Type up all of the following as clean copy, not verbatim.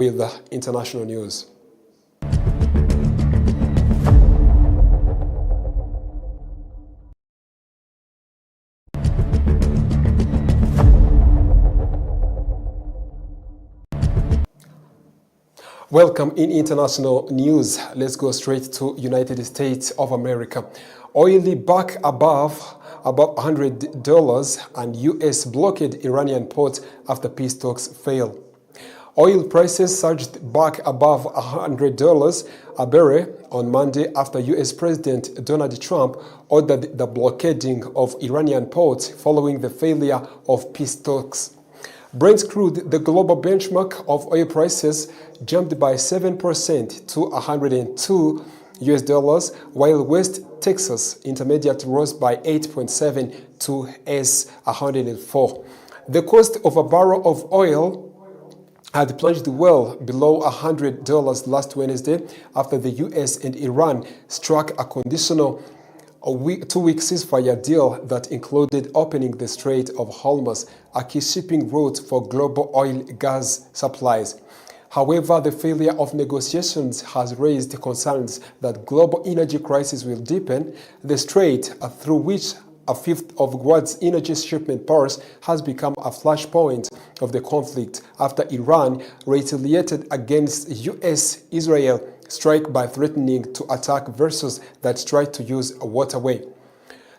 with the international news. Welcome in international news. Let's go straight to United States of America. Oil back above $100 and US blockade Iranian port after peace talks fail. Oil prices surged back above $100 a barrel on Monday after US President Donald Trump ordered the blockading of Iranian ports following the failure of peace talks. Brent crude, the global benchmark of oil prices, jumped by 7% to $102, while West Texas Intermediate rose by 8.7 to $104. The cost of a barrel of oil had plunged well below $100 last Wednesday after the US and Iran struck a conditional two-week ceasefire deal that included opening the Strait of Hormuz, a key shipping route for global oil gas supplies. However, the failure of negotiations has raised concerns that global energy crisis will deepen. The strait, through which a fifth of the world's energy shipment powers, has become a flashpoint of the conflict after Iran retaliated against U.S.-Israel strike by threatening to attack vessels that tried to use a waterway.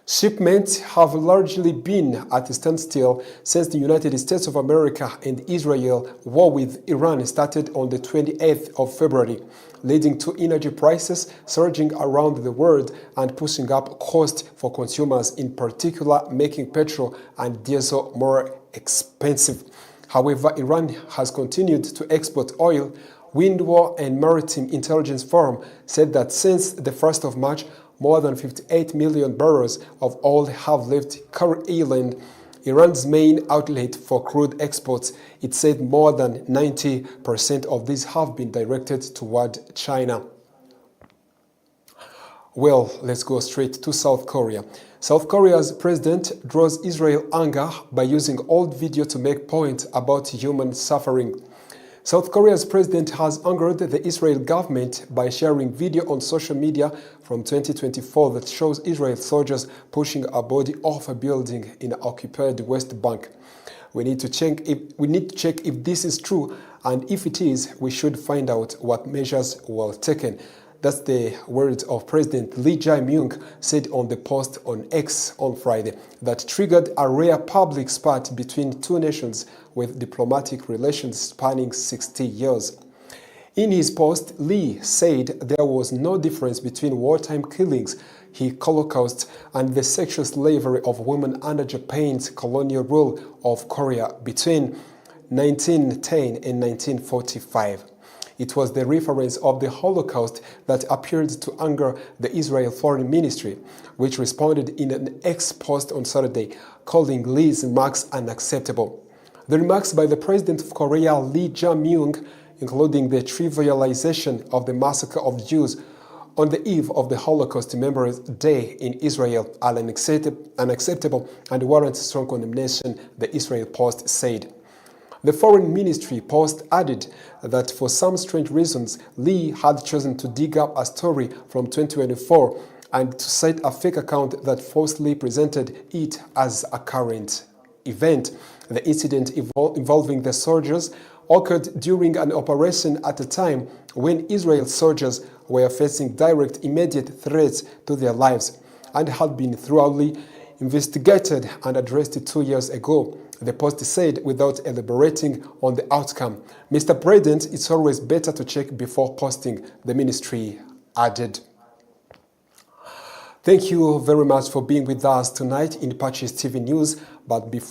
Shipments have largely been at a standstill since the United States of America and Israel war with Iran started on the 28th of February, leading to energy prices surging around the world and pushing up costs for consumers, in particular making petrol and diesel more expensive. However, Iran has continued to export oil. Windward and Maritime Intelligence Forum said that since the 1st of March, more than 58 million barrels of oil have left Kari Island, Iran's main outlet for crude exports. It said more than 90% of these have been directed toward China. Well, let's go straight to South Korea. South Korea's president draws Israel anger by using old video to make point about human suffering. South Korea's president has angered the Israel government by sharing video on social media from 2024 that shows Israel soldiers pushing a body off a building in the occupied West Bank. We need to check if this is true, and if it is, we should find out what measures were taken. That's the words of President Lee Jae-myung said on the post on X on Friday that triggered a rare public spat between two nations with diplomatic relations spanning 60 years. In his post, Lee said there was no difference between wartime killings, Holocaust, and the sexual slavery of women under Japan's colonial rule of Korea between 1910 and 1945. It was the reference of the Holocaust that appeared to anger the Israel Foreign Ministry, which responded in an X post on Saturday, calling Lee's remarks unacceptable. The remarks by the President of Korea, Lee Jae-myung, including the trivialization of the massacre of Jews on the eve of the Holocaust Remembrance Day in Israel, are unacceptable and warrant strong condemnation, the Israel Post said. The Foreign Ministry post added that for some strange reasons, Lee had chosen to dig up a story from 2024 and to cite a fake account that falsely presented it as a current event. The incident involving the soldiers occurred during an operation at a time when Israel soldiers were facing direct immediate threats to their lives and had been thoroughly investigated and addressed 2 years ago, the Post said without elaborating on the outcome. Mr. President, it's always better to check before posting, the ministry added. Thank you very much for being with us tonight in PACIS TV News. But before